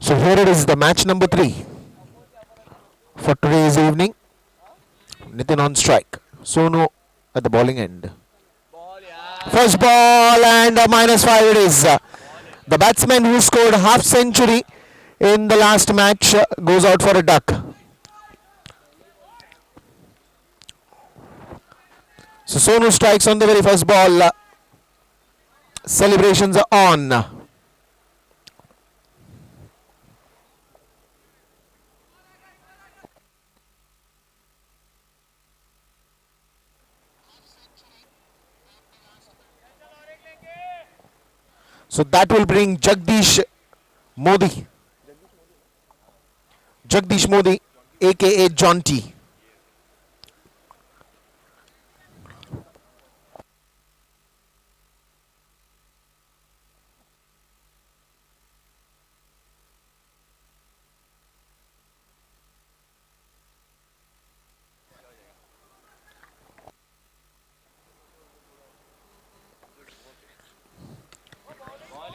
So here it is, the match number 3 for today's evening. Nitin on strike. Sonu at the bowling end. First ball and a -5 it is. The batsman who scored half century in the last match goes out for a duck. So Sonu strikes on the very first ball. Celebrations are on. So that will bring Jagdish Modi. Jagdish Modi, aka Jaunty.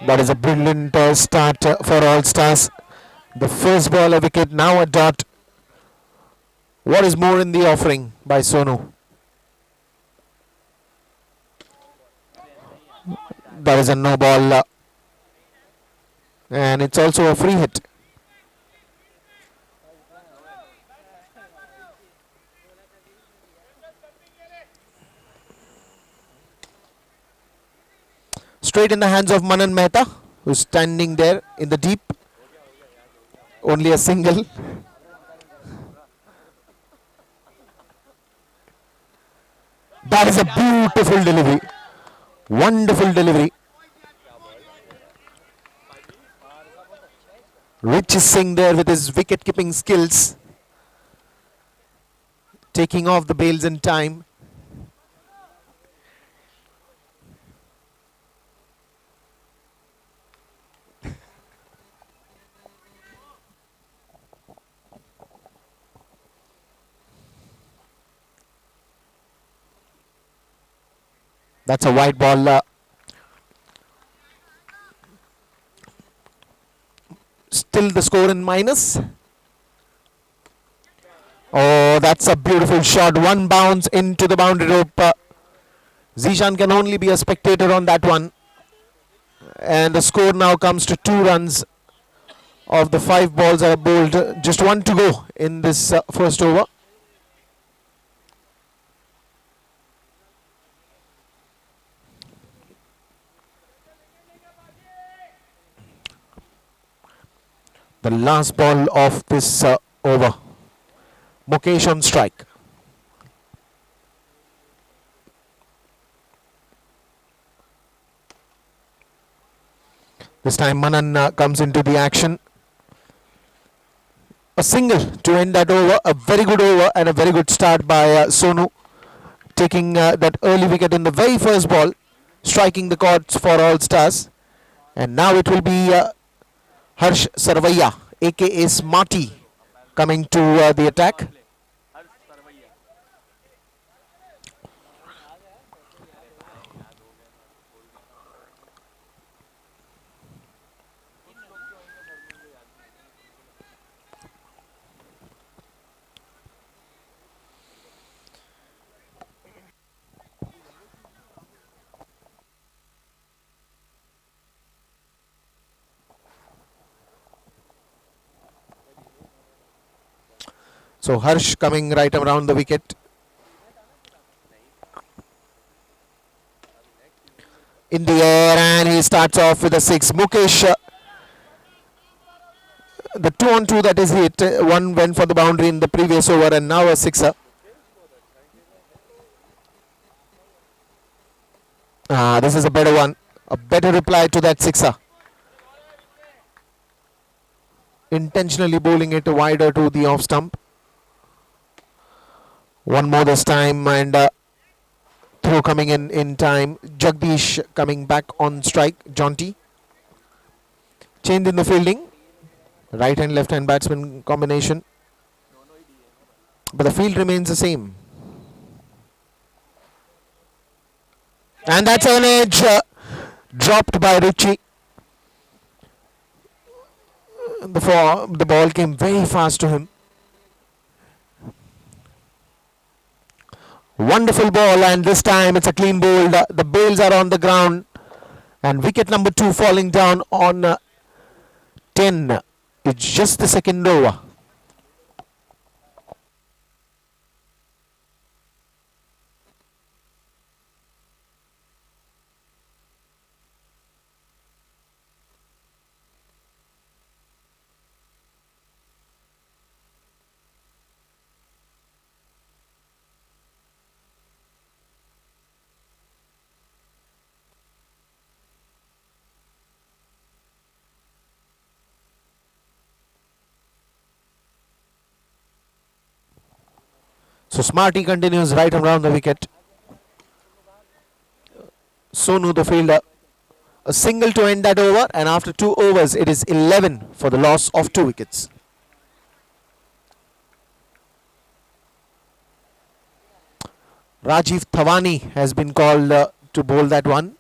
That is a brilliant start for All Stars. The first ball a wicket, now a dot. What is more in the offering by Sonu? That is a no ball. And it's also a free hit. Straight in the hands of Manan Mehta, who's standing there in the deep. Only a single. That is a beautiful delivery. Wonderful delivery. Rich Singh there with his wicket-keeping skills. Taking off the bails in time. That's a wide ball. Still the score in minus. Oh, that's a beautiful shot. One bounce into the boundary rope. Zishan can only be a spectator on that one. And the score now comes to 2 runs of the 5 balls that are bowled. Just 1 to go in this first over. The last ball of this over. Mukesh on strike. This time Manan comes into the action. A single to end that over. A very good over and a very good start by Sonu. Taking that early wicket in the very first ball. Striking the chords for All Stars. And now it will be Harsh Sarvaiya, aka Smarty, coming to the attack. So Harsh coming right around the wicket. In the air, and he starts off with a 6. Mukesh, the 2-on-2 that is hit. One went for the boundary in the previous over and now a 6er. This is a better one. A better reply to that 6er. Intentionally bowling it wider to the off stump. One more this time, and throw coming in time. Jagdish coming back on strike. Jaunty. Change in the fielding. Right and left hand batsman combination. But the field remains the same. And that's an edge dropped by Richie. The ball came very fast to him. Wonderful ball, and this time it's a clean bowled. The bails are on the ground, and wicket number 2 falling down on 10. It's just the second over. So Smarty continues right around the wicket. Sonu, the fielder, a single to end that over, and after 2 overs, it is 11 for the loss of 2 wickets. Rajiv Thawani has been called to bowl that one.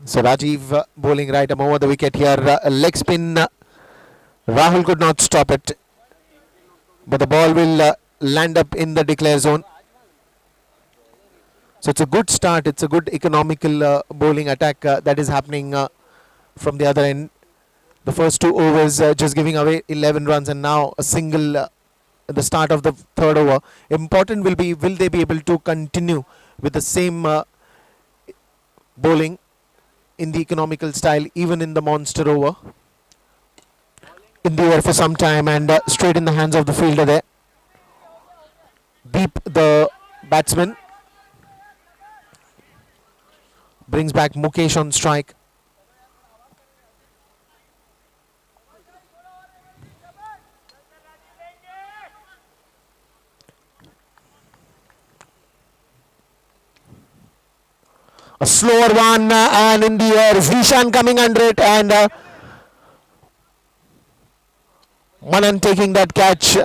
So Rajiv bowling right over the wicket here. A leg spin. Rahul could not stop it, but the ball will land up in the declare zone. So it's a good start. It's a good economical bowling attack that is happening from the other end. The first 2 overs just giving away 11 runs, and now a single at the start of the third over. Important will be, will they be able to continue with the same bowling in the economical style, even in the monster over? In the air for some time, and straight in the hands of the fielder there. Deep, the batsman, brings back Mukesh on strike. A slower one, and in the air, Zishan coming under it, and Manan taking that catch.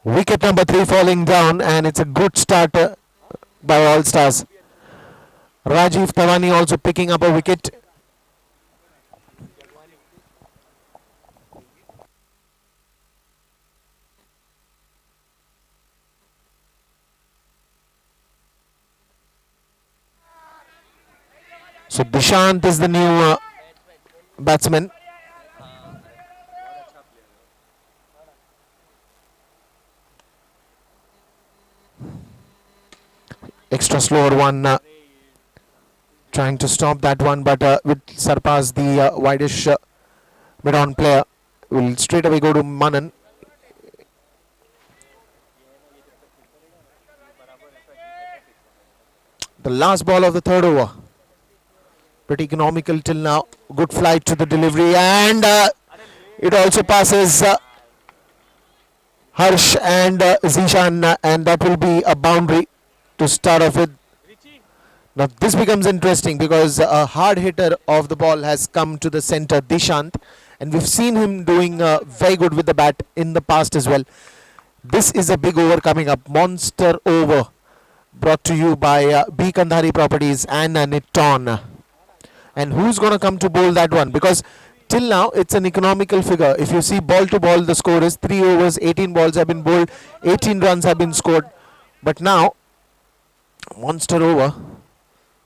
Wicket number 3 falling down, and it's a good start by All Stars. Rajiv Thawani also picking up a wicket. So Dishant is the new batsman. Extra slower one, trying to stop that one, but will surpass the widest mid-on player. Will straight away go to Manan. The last ball of the third over. Pretty economical till now. Good flight to the delivery, and it also passes Harsh and Zishan, and that will be a boundary to start off with. Now this becomes interesting because a hard hitter of the ball has come to the center, Dishant, and we've seen him doing very good with the bat in the past as well. This is a big over coming up, monster over, brought to you by B Kandhari Properties and Nitton. And who's going to come to bowl that one? Because till now it's an economical figure. If you see ball to ball, the score is 3 overs, 18 balls have been bowled, 18 runs have been scored. But now monster over,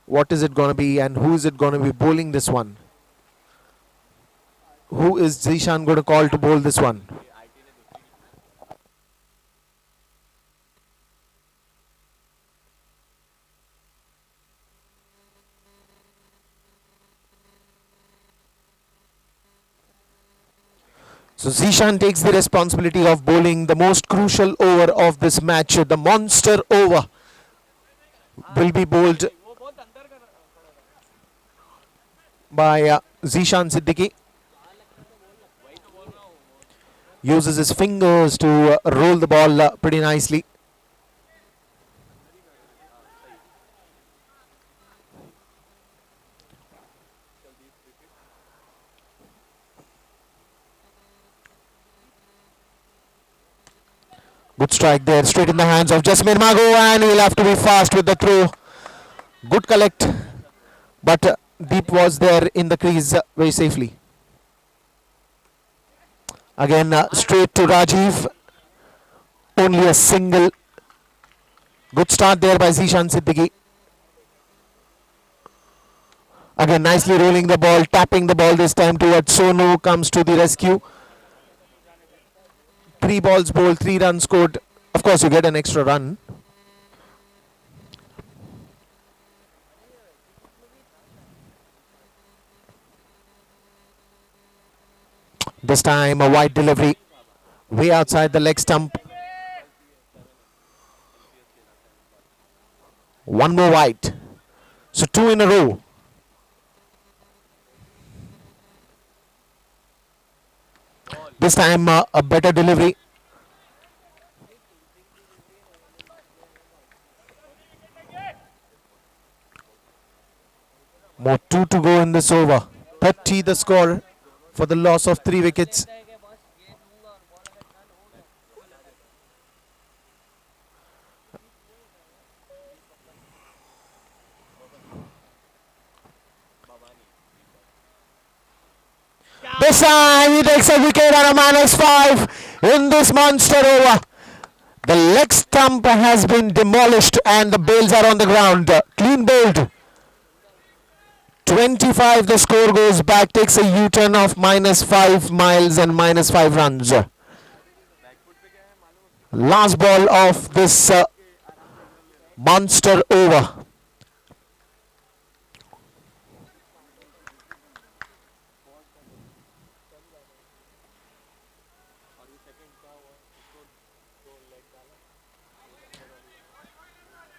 What is it going to be and who is it going to be bowling this one? Who is Zishan going to call to bowl this one? So Zishan takes the responsibility of bowling the most crucial over of this match. The monster over will be bowled by Zishan Siddiqui. Uses his fingers to roll the ball pretty nicely. Good strike there, straight in the hands of Jasmine Mago, and he'll have to be fast with the throw. Good collect, but Deep was there in the crease very safely. Again, straight to Rajiv. Only a single. Good start there by Zishan Siddiqui. Again, nicely rolling the ball, tapping the ball this time towards Sonu. Comes to the rescue. 3 balls bowled, 3 runs scored. Of course, you get an extra run. This time a wide delivery, way outside the leg stump. One more wide. So 2 in a row. This time a better delivery. More 2 to go in this over. 30 the score for the loss of 3 wickets. This time he takes a wicket and a -5 in this monster over. The leg stump has been demolished and the bails are on the ground. Clean bowled. 25 the score goes back, takes a U-turn of -5 miles and -5 runs. Last ball of this monster over.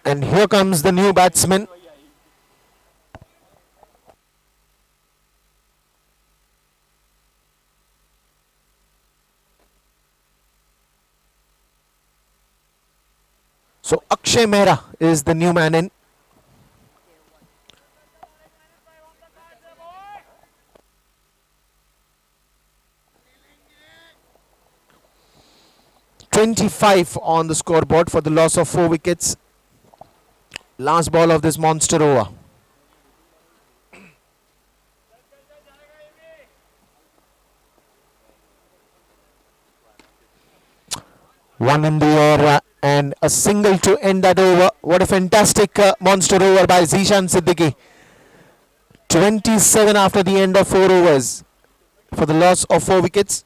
And here comes the new batsman. So Akshay Mehra is the new man in. .25 on the scoreboard for the loss of 4 wickets. Last ball of this monster over. One in the air and a single to end that over. What a fantastic monster over by Zishan Siddiqui. 27 after the end of 4 overs for the loss of 4 wickets.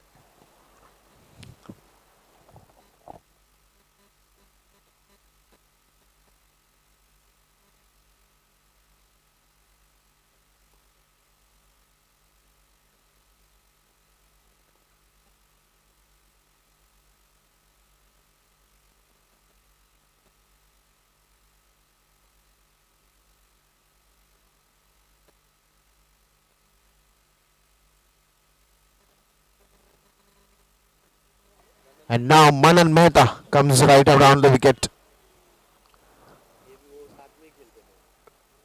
And now Manan Mehta comes right around the wicket.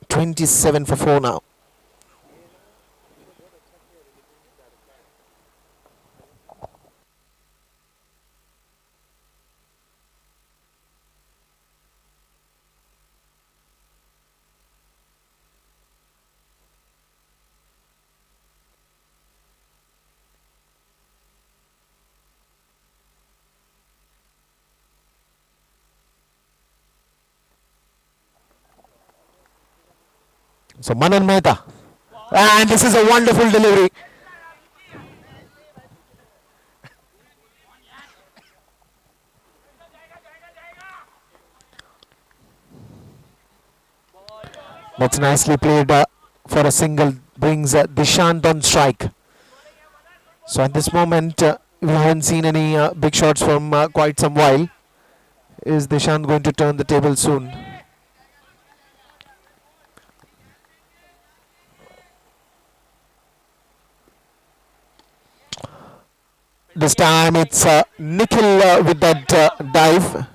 27 for 4 now. So Manan Mehta. And this is a wonderful delivery. That's nicely played for a single. Brings Dishant on strike. So at this moment, we haven't seen any big shots from quite some while. Is Dishant going to turn the table soon? This time it's Nikhil with that dive.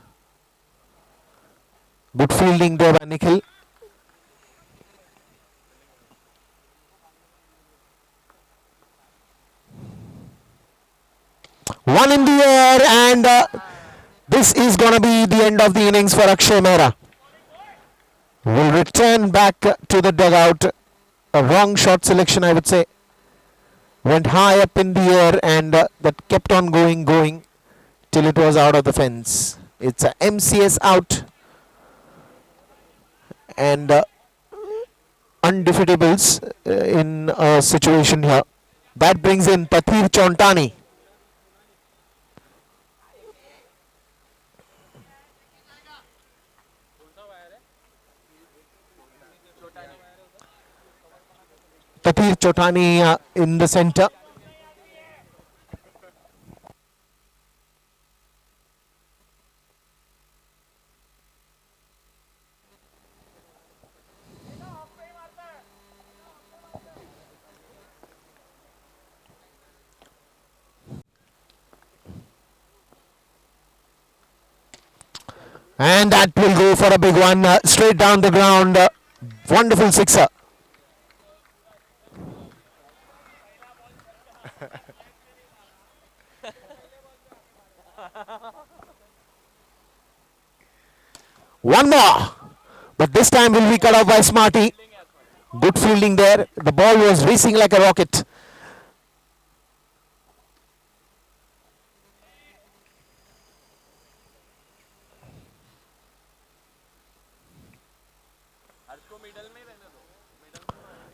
Good fielding there by Nikhil. One in the air, and this is going to be the end of the innings for Akshay Mehra. Will return back to the dugout. A wrong shot selection, I would say. Went high up in the air, and that kept on going till it was out of the fence. It's a MCS out, and undefeatables in a situation here. That brings in Tathir Chontani. Tathir Chotani in the center. And that will go for a big one, straight down the ground. Wonderful sixer. One more, but this time will be cut off by Smarty. Good fielding there. The ball was racing like a rocket.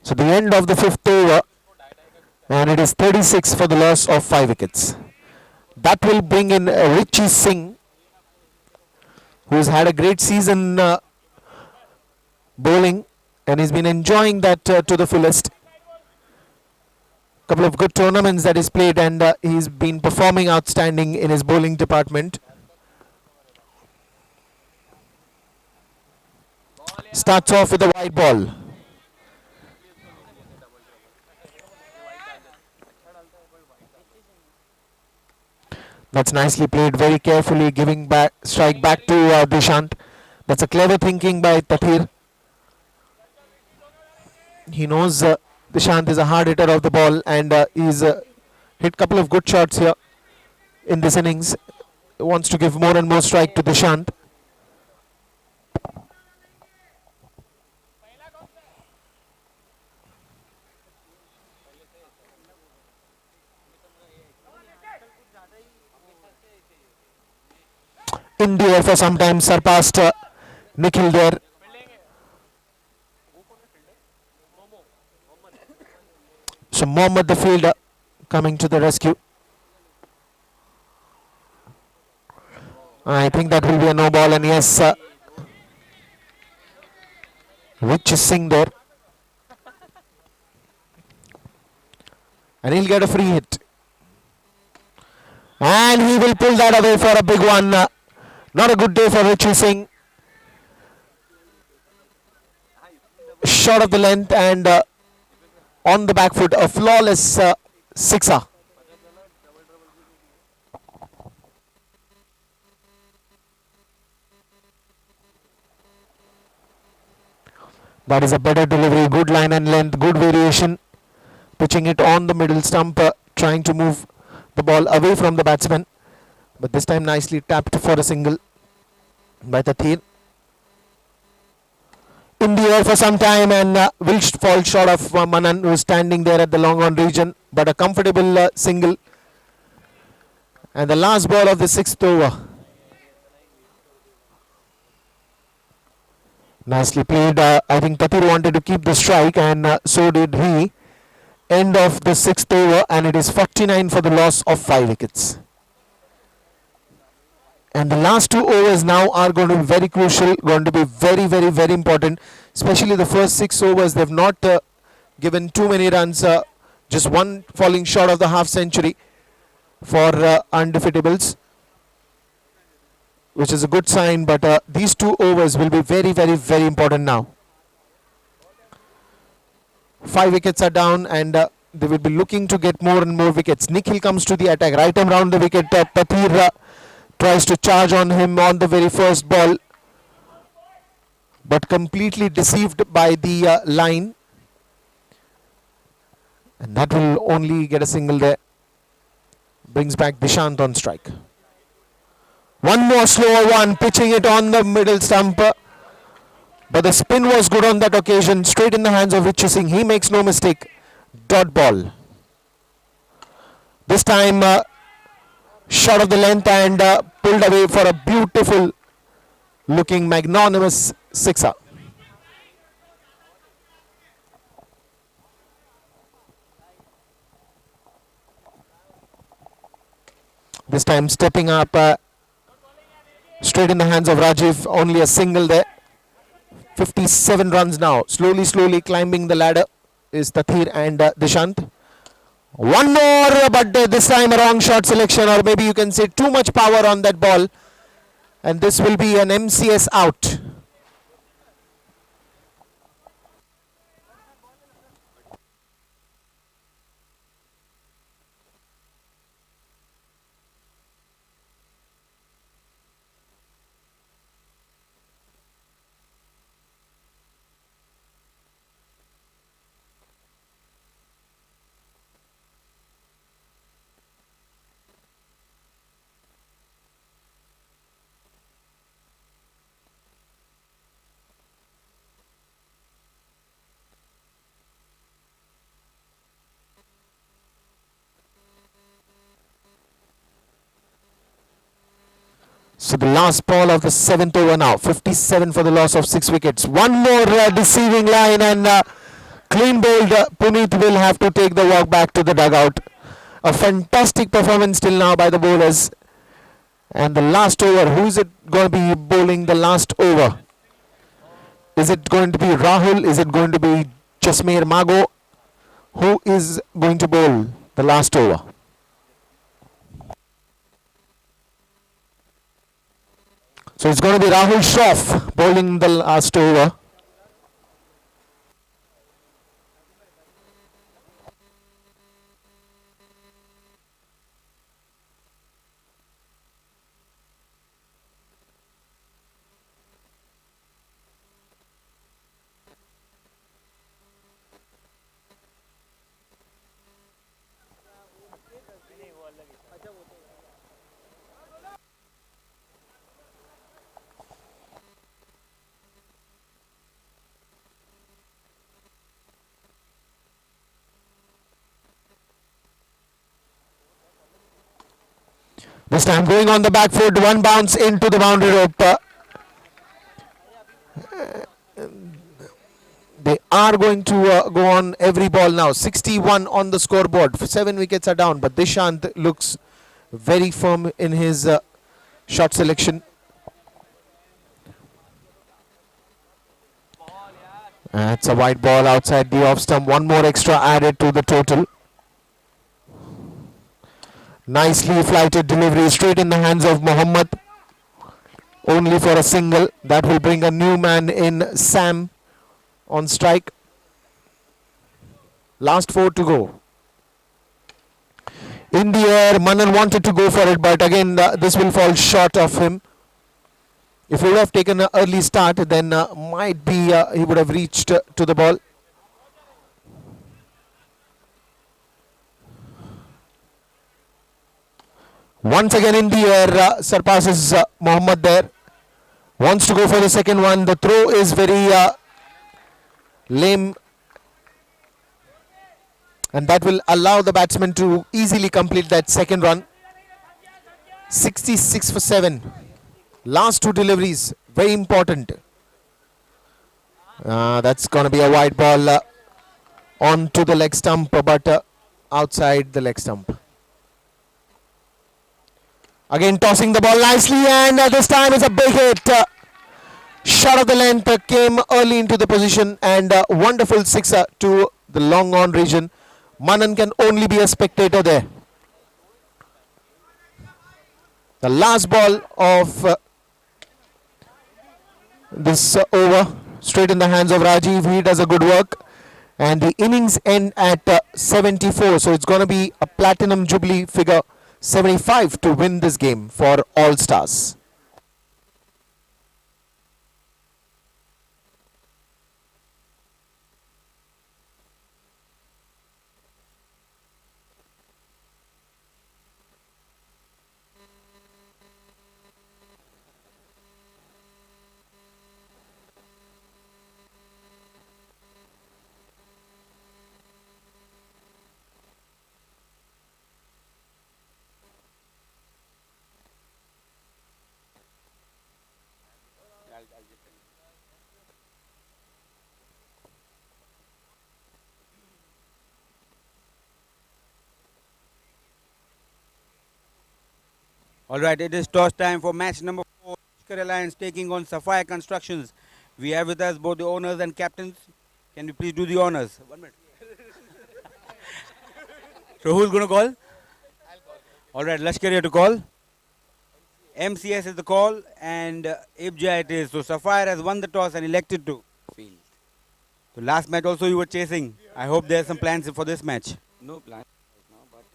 So the end of the fifth over, and it is 36 for the loss of 5 wickets. That will bring in Richie Singh, who's had a great season bowling, and he's been enjoying that to the fullest. Couple of good tournaments that he's played, and he's been performing outstanding in his bowling department. Starts off with a wide ball. That's nicely played, very carefully, giving back strike back to Dishant. That's a clever thinking by Tathir. He knows Dishant is a hard hitter of the ball, and he's hit a couple of good shots here in this innings. He wants to give more and more strike to Dishant. In the air for some time, surpassed Nikhil there. So Mohammad the fielder coming to the rescue. I think that will be a no ball, and yes, Rich Singh there, and he'll get a free hit, and he will pull that away for a big one. Not a good day for Richie Singh. Short of the length, and on the back foot, a flawless sixer. That is a better delivery, good line and length, good variation. Pitching it on the middle stump, trying to move the ball away from the batsman. But this time nicely tapped for a single by Tathir. In the air for some time, and will fall short of Manan, who is standing there at the long on region. But a comfortable single. And the last ball of the sixth over. Nicely played. I think Tatir wanted to keep the strike, and so did he. End of the 6th over, and it is 49 for the loss of 5 wickets. And the last 2 overs now are going to be very crucial, going to be very, very, very important. Especially the first 6 overs, they've not given too many runs. Just one falling short of the half century for undefeatables, which is a good sign. But these 2 overs will be very, very, very important now. 5 wickets are down, and they will be looking to get more and more wickets. Nikhil comes to the attack, right arm round the wicket. Tatir tries to charge on him on the very first ball, but completely deceived by the line, and that will only get a single there. Brings back Dishant on strike. One more slower one, pitching it on the middle stump, but the spin was good on that occasion, straight in the hands of Richi Singh. He makes no mistake. Dot ball. This time short of the length, and pulled away for a beautiful looking magnanimous sixer. This time stepping up straight in the hands of Rajiv. Only a single there. 57 runs now. Slowly climbing the ladder is Tatir and Dishant. One more, but this time a wrong shot selection, or maybe you can say too much power on that ball, and this will be an MCS out. So the last ball of the 7th over now. 57 for the loss of 6 wickets. One more deceiving line, and clean bowled. Puneet will have to take the walk back to the dugout. A fantastic performance till now by the bowlers. And the last over, who is it going to be bowling the last over? Is it going to be Rahul? Is it going to be Jasmeer Mago? Who is going to bowl the last over? So it's going to be Rahul Shroff bowling the last over. This time going on the back foot, one bounce into the boundary rope. They are going to go on every ball now. 61 on the scoreboard. 7 wickets are down, but Dishant looks very firm in his shot selection. That's a wide ball outside the off stump. One more extra added to the total. Nicely flighted delivery straight in the hands of Mohammad. Only for a single. That will bring a new man in, Sam, on strike. Last 4 to go. In the air, Manan wanted to go for it, but again this will fall short of him. If he would have taken an early start, then might be he would have reached to the ball. Once again in the air, surpasses Mohammad there. Wants to go for the second one. The throw is very lame, and that will allow the batsman to easily complete that second run. 66 for 7. Last 2 deliveries, very important. That's going to be a wide ball onto the leg stump, but outside the leg stump. Again, tossing the ball nicely, and this time it's a big hit. Shot of the length came early into the position, and wonderful sixer to the long on region. Manan can only be a spectator there. The last ball of this over, straight in the hands of Rajiv. He does a good work. And the innings end at 74. So it's going to be a platinum jubilee figure 75 to win this game for All Stars. All right, it is toss time for match number 4. Lashkar Alliance taking on Sapphire Constructions. We have with us both the owners and captains. Can you please do the honors? 1 minute. So who's going to call? All right, Lashkar here to call. MCS is the call, and IBJA it is. So Sapphire has won the toss and elected to field. So last match also you were chasing. I hope there are some plans for this match. No plan right now, but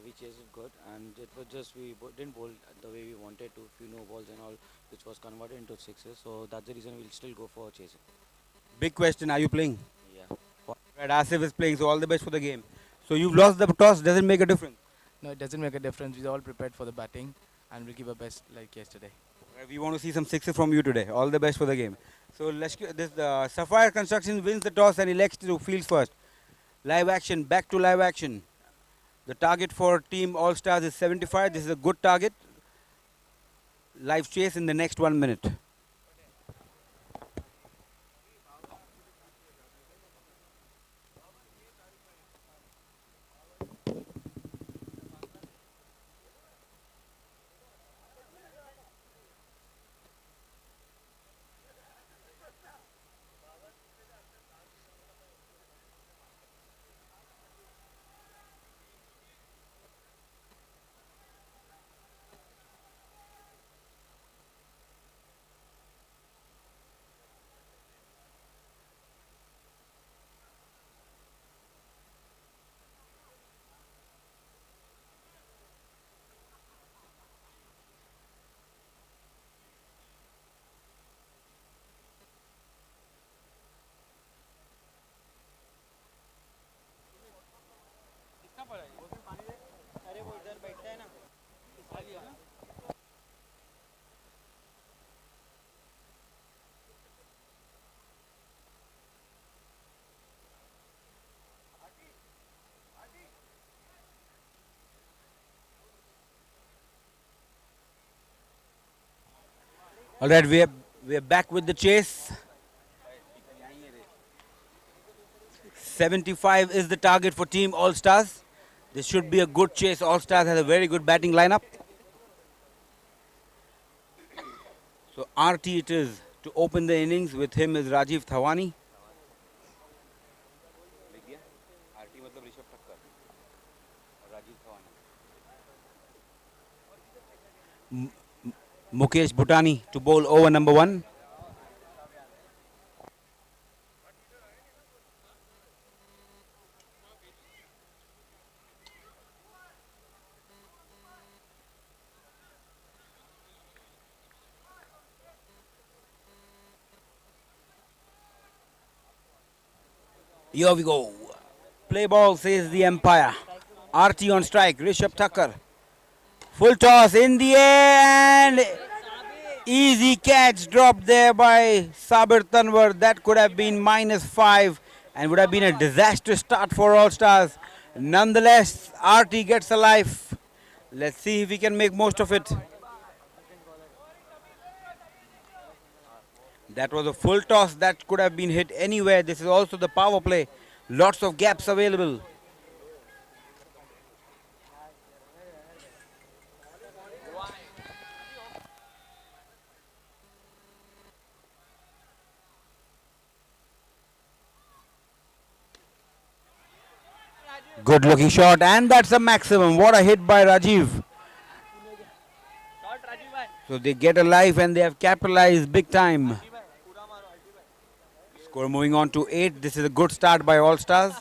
we chased it good, and it was just didn't bowl the way we wanted to. Few no balls and all, which was converted into sixes. So that's the reason we'll still go for chasing. Big question, are you playing? Yeah. Right, Asif is playing, so all the best for the game. So you've lost the toss, doesn't make a difference. No, it doesn't make a difference. We're all prepared for the batting and we'll give our best like yesterday. We want to see some sixes from you today. All the best for the game. So Sapphire Construction wins the toss and elects to field first. Live action, back to live action. The target for Team All Stars is 75. This is a good target. Live chase in the next 1 minute. All right, we are back with the chase. 75 is the target for Team All Stars. This should be a good chase. All Stars has a very good batting lineup. So RT it is to open the innings. With him is Rajiv Thawani. Mukesh Bhutani to bowl over number 1. Here we go. Play ball, says the umpire. RT on strike. Rishabh Thakkar. Full toss in the air and easy catch dropped there by Sabir Tanwar. That could have been -5 and would have been a disastrous start for All Stars. Nonetheless, RT gets a life. Let's see if we can make most of it. That was a full toss that could have been hit anywhere. This is also the power play. Lots of gaps available. Good looking shot, and that's a maximum. What a hit by Rajiv. So they get a life and they have capitalized big time. Score moving on to 8. This is a good start by All Stars.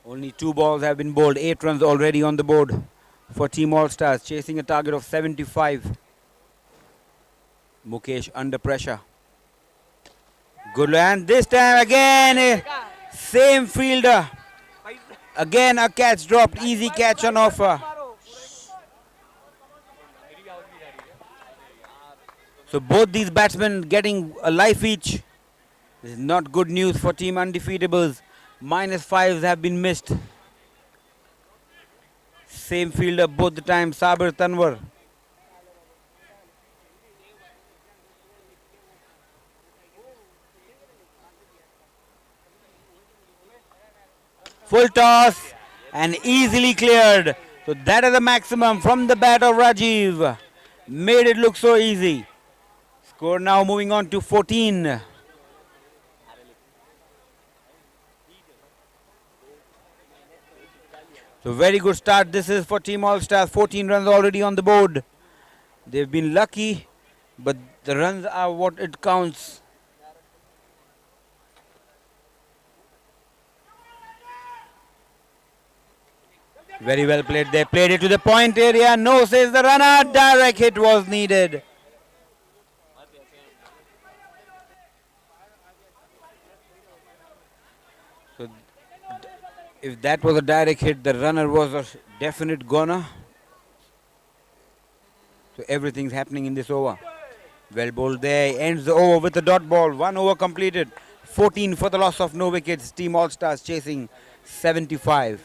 Only 2 balls have been bowled. 8 runs already on the board for Team All Stars, chasing a target of 75. Mukesh under pressure. Good, and this time again, same fielder. Again a catch dropped. Easy catch on offer. So both these batsmen getting a life each. This is not good news for Team Undefeatables. -5s have been missed. Same fielder both the time, Sabir Tanwar. Full toss and easily cleared. So that is the maximum from the bat of Rajiv. Made it look so easy. Score now moving on to 14. So very good start this is for Team All Stars. 14 runs already on the board. They've been lucky, but the runs are what it counts. Very well played. They played it to the point area. No, says the runner. Direct hit was needed. So if that was a direct hit, the runner was a definite goner. So everything's happening in this over. Well bowled there. Ends the over with a dot ball. 1 over completed. 14 for the loss of no wickets. Team All Stars chasing 75.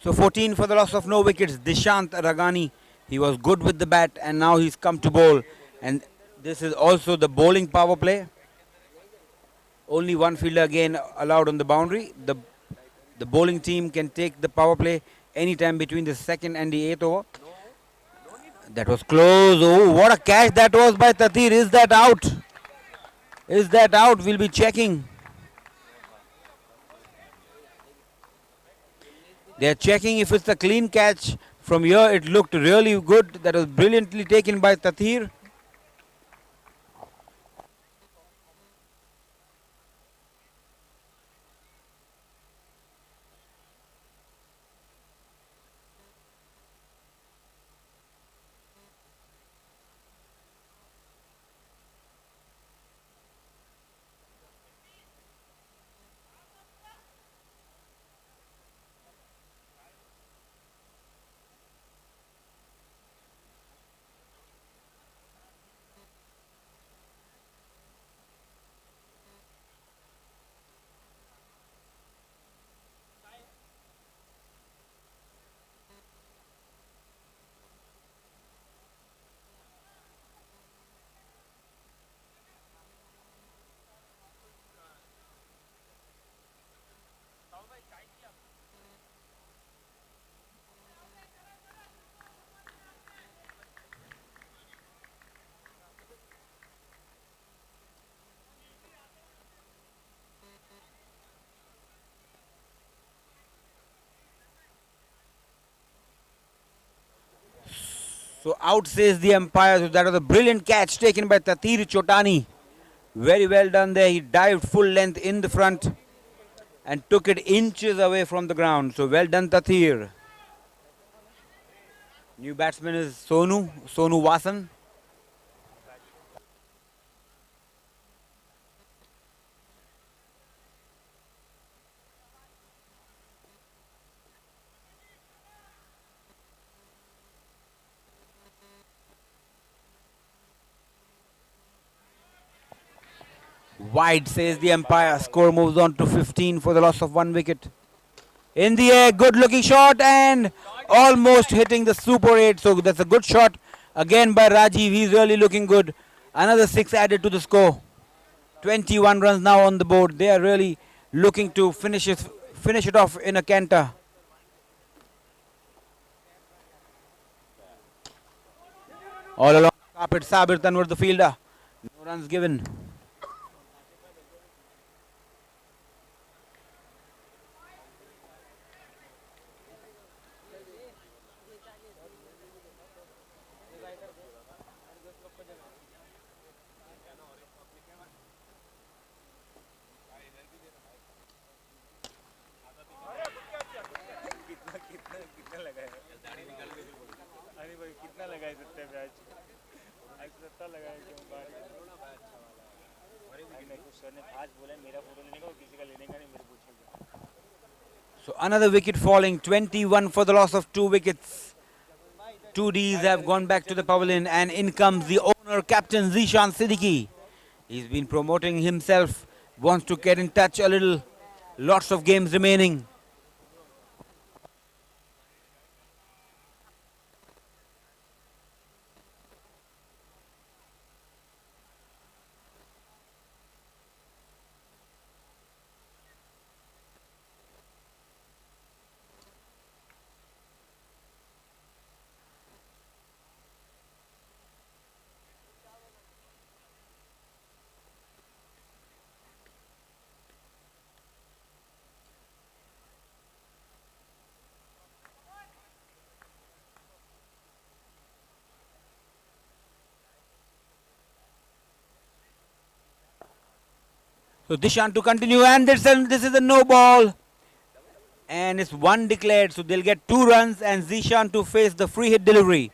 So 14 for the loss of no wickets. Dishant Ragani, he was good with the bat and now he's come to bowl. And this is also the bowling power play. Only one fielder again allowed on the boundary. The bowling team can take the power play anytime between the second and the 8th over. That was close. Oh, what a catch that was by Tatir. Is that out? Is that out? We'll be checking. They're checking if it's a clean catch. From here, it looked really good. That was brilliantly taken by Tatir. So out says the umpire. So that was a brilliant catch taken by Tatir Chotani. Very well done there. He dived full length in the front and took it inches away from the ground. So well done, Tatir. New batsman is Sonu Vasan. Wide says the umpire. Score moves on to 15 for the loss of 1 wicket. In the air, good looking shot and almost hitting the Super 8. So that's a good shot again by Rajiv. He's really looking good. Another 6 added to the score. 21 runs now on the board. They are really looking to finish it off in a canter. All along the carpet, Sabir Tanwar the fielder. No runs given. So another wicket falling, 21 for the loss of 2 wickets. 2 Ds have gone back to the pavilion and in comes the owner, Captain Zishan Siddiqui. He's been promoting himself, wants to get in touch a little. Lots of games remaining. So Dishan to continue and this is a no ball. And it's 1 declared, so they'll get 2 runs and Zishan to face the free hit delivery.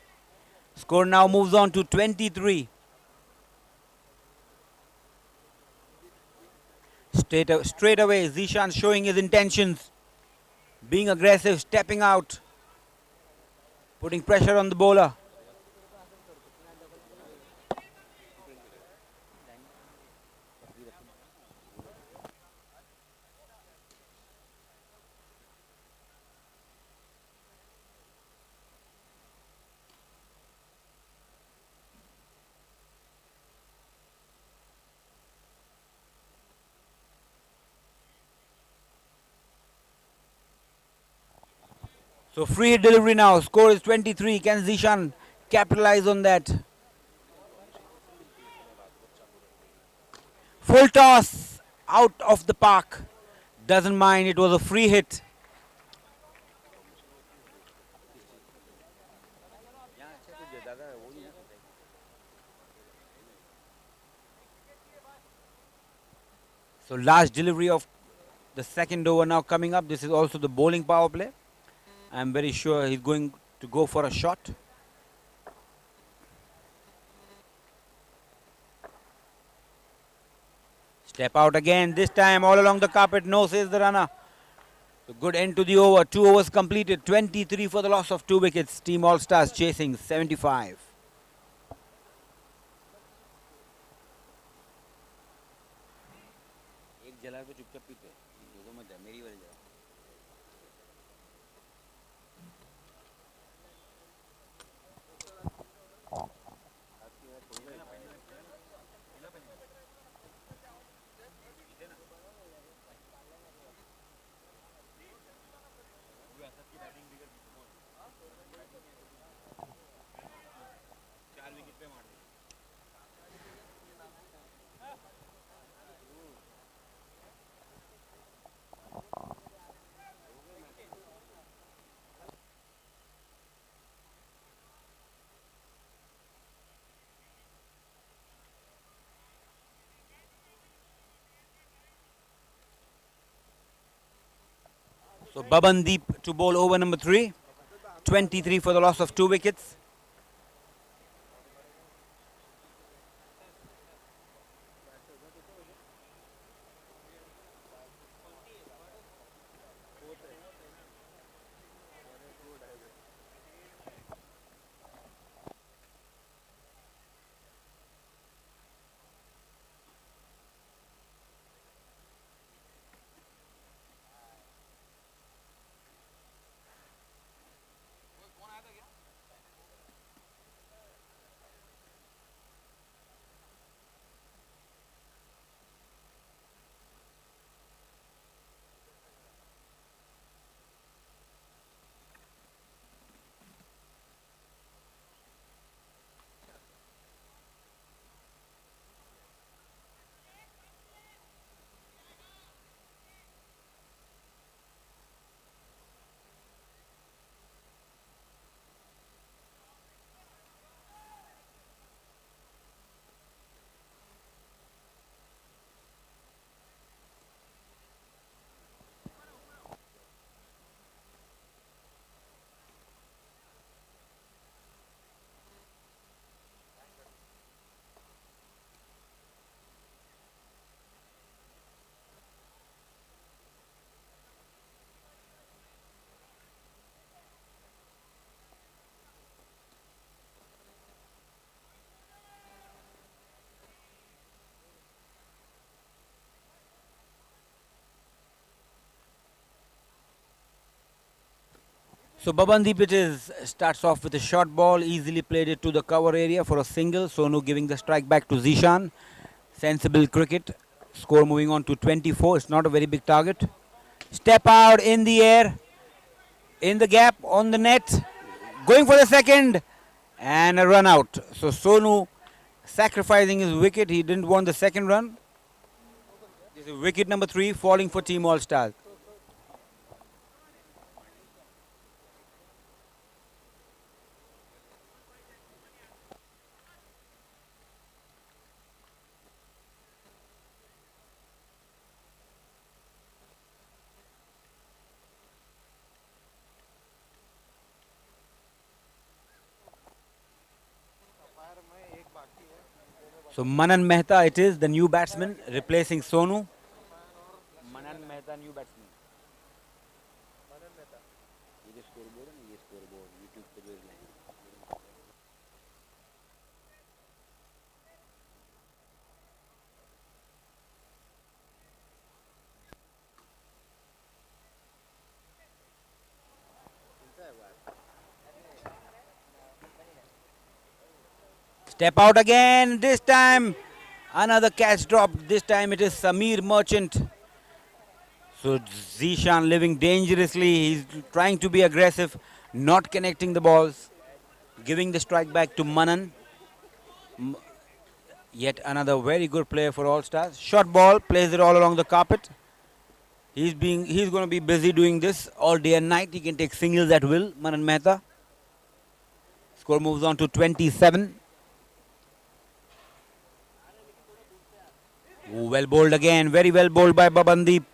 Score now moves on to 23. Straight away, Zishan showing his intentions. Being aggressive, stepping out. Putting pressure on the bowler. So free hit delivery now. Score is 23. Can Zishan capitalize on that? Full toss out of the park. Doesn't mind. It was a free hit. So last delivery of the second over now coming up. This is also the bowling power play. I'm very sure he's going to go for a shot. Step out again. This time all along the carpet. No, says the runner. So good end to the over. 2 overs completed. 23 for the loss of 2 wickets. Team All Stars chasing 75. So Babandeep to bowl over number 3. 23 for the loss of 2 wickets. So Babandeep starts off with a short ball, easily played it to the cover area for a single. Sonu giving the strike back to Zishan. Sensible cricket. Score moving on to 24. It's not a very big target. Step out in the air, in the gap, on the net. Going for the second and a run out. So Sonu sacrificing his wicket. He didn't want the second run. This is wicket number 3 falling for Team All Stars. So Manan Mehta it is, the new batsman replacing Sonu. Manan Mehta, new batsman. Step out again, this time another catch drop. This time it is Samir Merchant. So Zishan living dangerously. He's trying to be aggressive, not connecting the balls, giving the strike back to Manan. Yet another very good player for All Stars. Short ball, plays it all along the carpet. He's going to be busy doing this all day and night. He can take singles at will, Manan Mehta. Score moves on to 27. Ooh, well bowled again, very well bowled by Babandeep.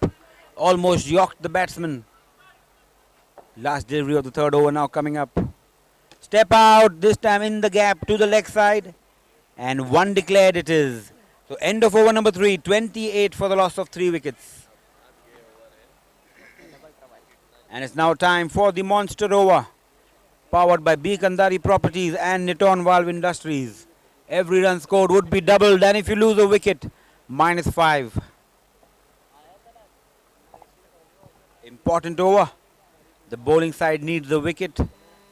Almost yorked the batsman. Last delivery of the third over now coming up. Step out, this time in the gap to the leg side. And one declared it is. So end of over number 3, 28 for the loss of 3 wickets. And it's now time for the monster over. Powered by B. Kandari Properties and Niton Valve Industries. Every run scored would be doubled, and if you lose a wicket, -5. Important over. The bowling side needs the wicket.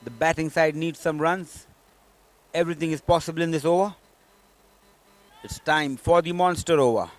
The batting side needs some runs. Everything is possible in this over. It's time for the monster over.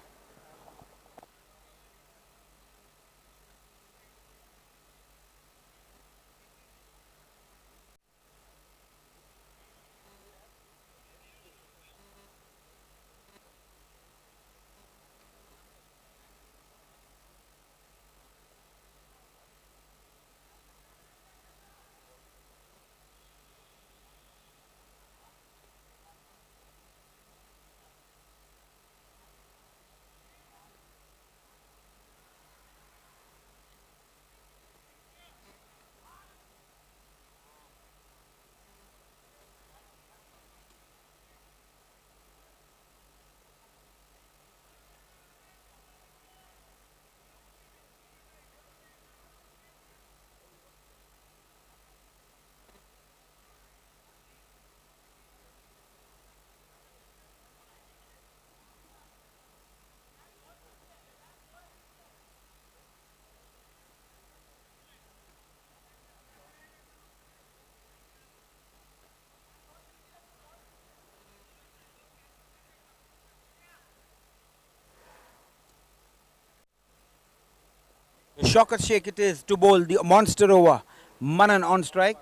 Shaukat Sheikh it is to bowl the monster over. Manan on strike.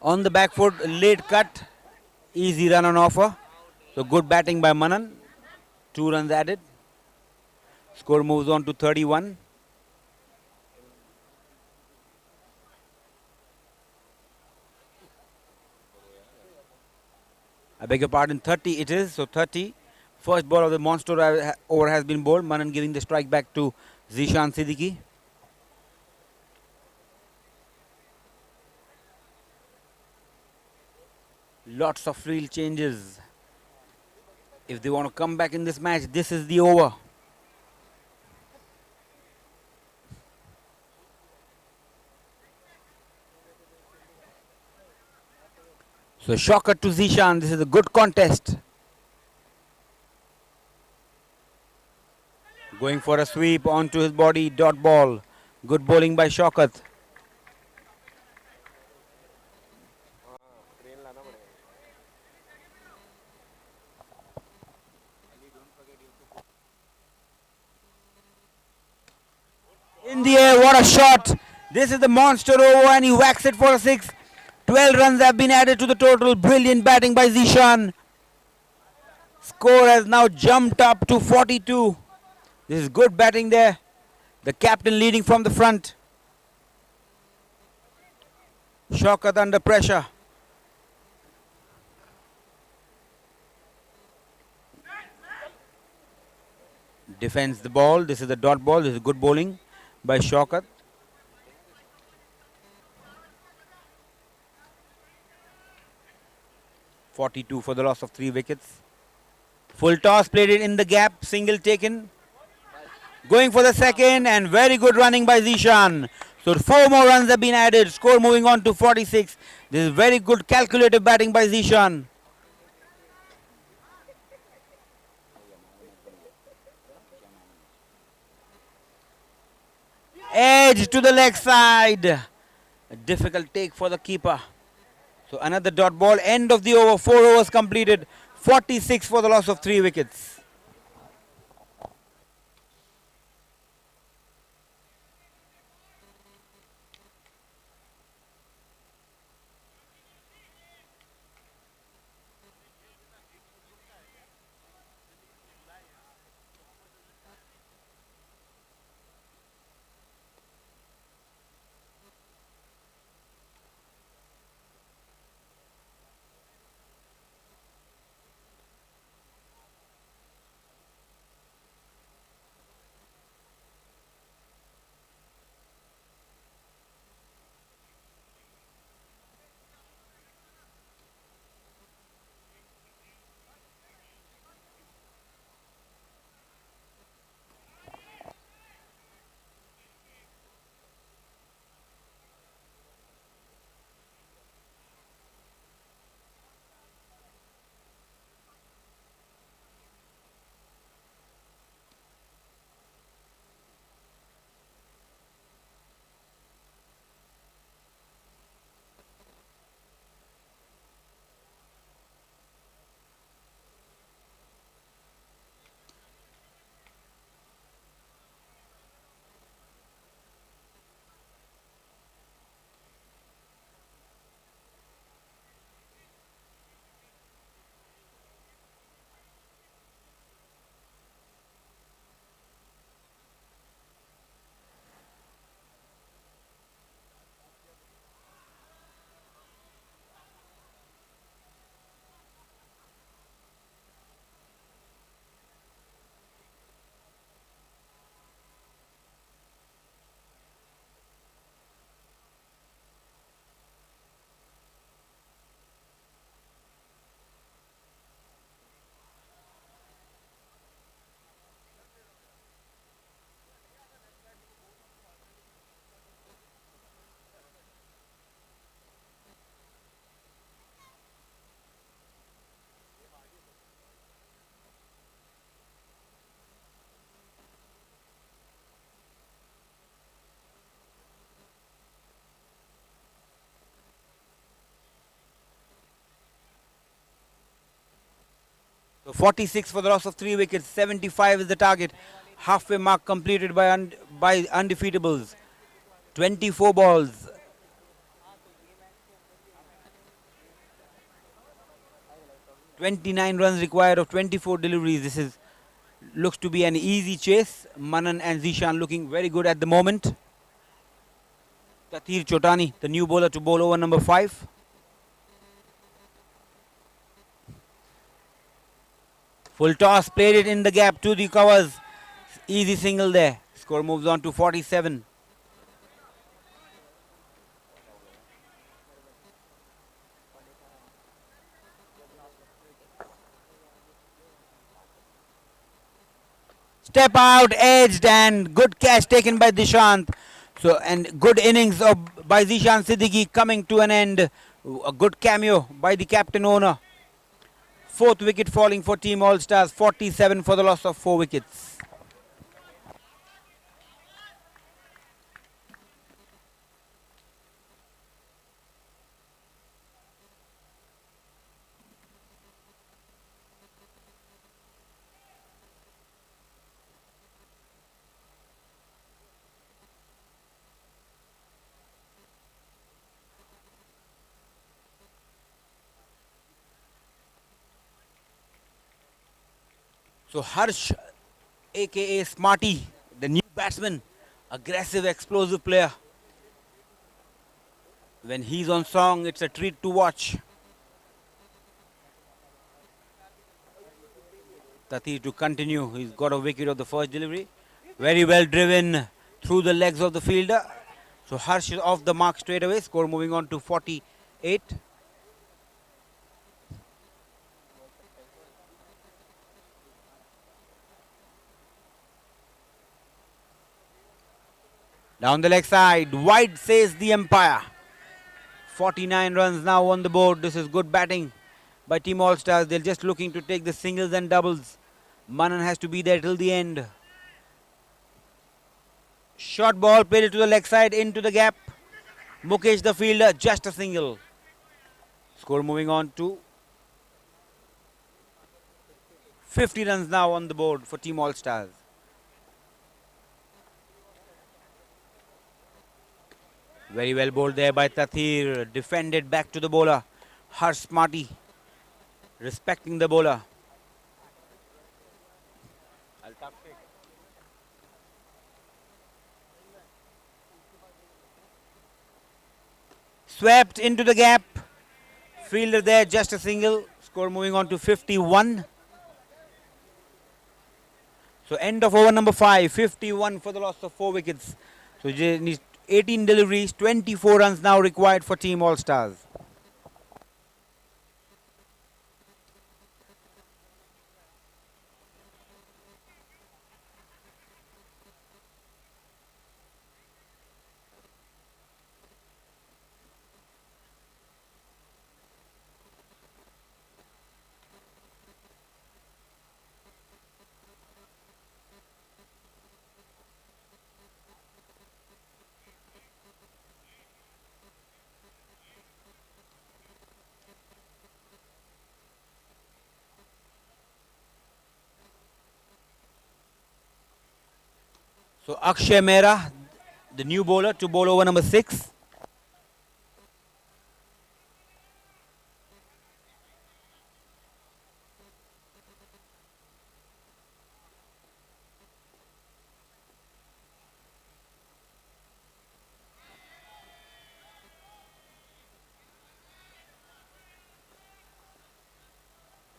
On the back foot, late cut. Easy run on offer. So good batting by Manan. 2 runs added. Score moves on to 31. I beg your pardon, 30 it is. So 30. First ball of the monster over has been bowled. Manan giving the strike back to Zishan Siddiqui. Lots of field changes. If they want to come back in this match, this is the over. So Shaukat to Zishan. This is a good contest. Going for a sweep onto his body. Dot ball. Good bowling by Shaukat. In the air, what a shot. This is the monster over and he whacks it for a 6. 12 runs have been added to the total. Brilliant batting by Zishan. Score has now jumped up to 42. This is good batting there. The captain leading from the front. Shaukat under pressure. Defends the ball. This is the dot ball. This is good bowling by Shaukat. .42 for the loss of 3 wickets. Full toss played it in the gap. Single taken. Going for the second and very good running by Zishan. So 4 more runs have been added. Score moving on to 46. This is very good calculated batting by Zishan. Edge to the leg side. A difficult take for the keeper. So another dot ball. End of the over. 4 overs completed. 46 for the loss of 3 wickets. So 46 for the loss of 3 wickets. 75 is the target. Halfway mark completed by undefeatables. 24 balls. "29 runs required of 24 deliveries. This is looks to be an easy chase. Manan and Zishan looking very good at the moment. Tathir Chotani, the new bowler, to bowl over number 5. Full toss, played it in the gap to the covers. Easy single there. Score moves on to 47. Step out, edged, and good catch taken by Dishant. So, and good innings by Zishan Siddiqui coming to an end. A good cameo by the captain owner. 4th wicket falling for Team All Stars. 47 for the loss of 4 wickets. So Harsh, aka Smarty, the new batsman, aggressive, explosive player. When he's on song, it's a treat to watch. Tathir to continue. He's got a wicket of the first delivery. Very well driven through the legs of the fielder. So Harsh is off the mark straight away. Score moving on to 48. Down the leg side, wide, says the umpire. 49 runs now on the board. This is good batting by Team All Stars. They're just looking to take the singles and doubles. Manan has to be there till the end. Short ball, played it to the leg side, into the gap. Mukesh the fielder, just a single. Score moving on to 50 runs now on the board for Team All Stars. Very well bowled there by Tathir. Defended back to the bowler. Harsh Smarty respecting the bowler. Swept into the gap. Fielder there, just a single. Score moving on to 51. So end of over number 5. 51 for the loss of 4 wickets. So 18 deliveries, 24 runs now required for Team All Stars. So Akshay Mehra, the new bowler, to bowl over number 6.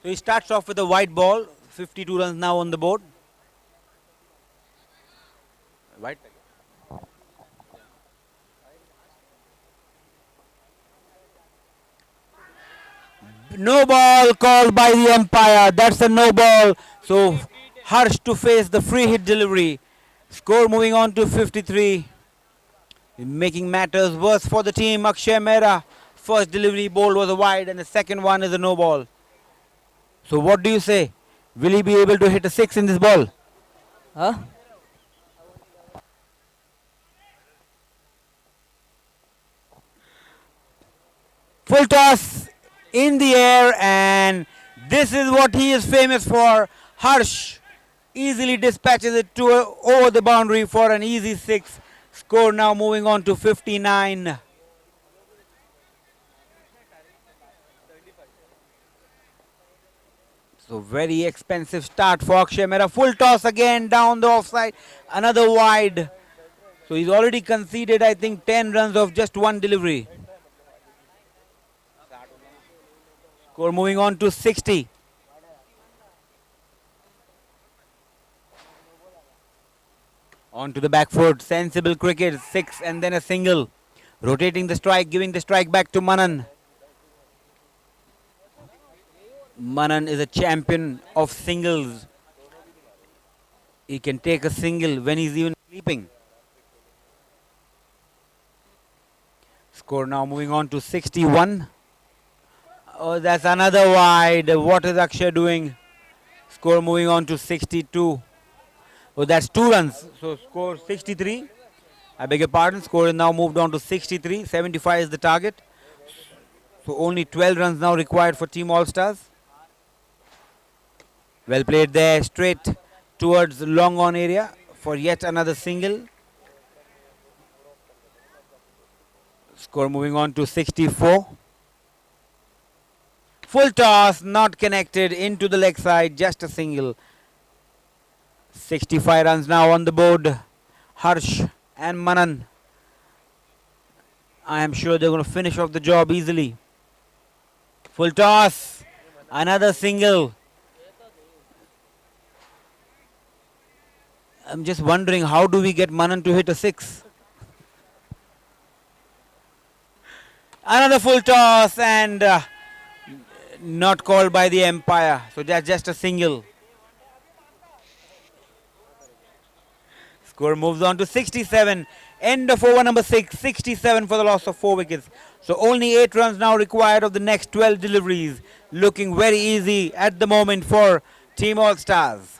So he starts off with a white ball. 52 runs now on the board. White. No ball called by the umpire. That's a no ball. So Harsh to face the free hit delivery. Score moving on to 53. Making matters worse for the team. Akshay Mehra. First delivery ball was a wide and the second one is a no ball. So what do you say? Will he be able to hit a 6 in this ball? Huh? Full toss in the air, and this is what he is famous for. Harsh Easily dispatches it to over the boundary for an easy 6. Score now moving on to 59. So very expensive start for Akshay Mehra. Full toss again down the offside. Another wide. So he's already conceded, I think, 10 runs of just one delivery. Score moving on to 60. On to the back foot. Sensible cricket. 6 and then a single. Rotating the strike, giving the strike back to Manan. Manan is a champion of singles. He can take a single when he's even sleeping. Score now moving on to 61. Oh, that's another wide. What is Akshay doing? Score moving on to 62. Oh, that's 2 runs. So score 63. I beg your pardon. Score is now moved on to 63. 75 is the target. So only 12 runs now required for Team All Stars. Well played there, straight towards long on area for yet another single. Score moving on to 64. Full toss, not connected into the leg side, just a single. 65 runs now on the board. Harsh and Manan. I am sure they're going to finish off the job easily. Full toss, another single. I'm just wondering, how do we get Manan to hit a 6? Another full toss and not called by the umpire. So that's just a single. Score moves on to 67. End of over number 6. 67 for the loss of 4 wickets. So only 8 runs now required of the next 12 deliveries. Looking very easy at the moment for Team All Stars.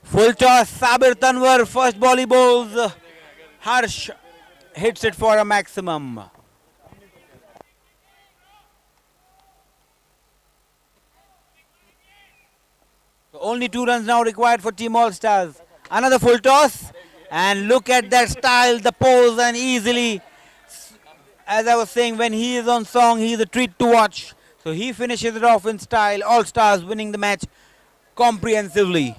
Full toss, Sabir Tanwar, first ball he bowls. Harsh hits it for a maximum. So only 2 runs now required for Team All Stars. Another full toss. And look at that style, the pose, and easily, as I was saying, when he is on song, he is a treat to watch. So he finishes it off in style. All Stars winning the match comprehensively.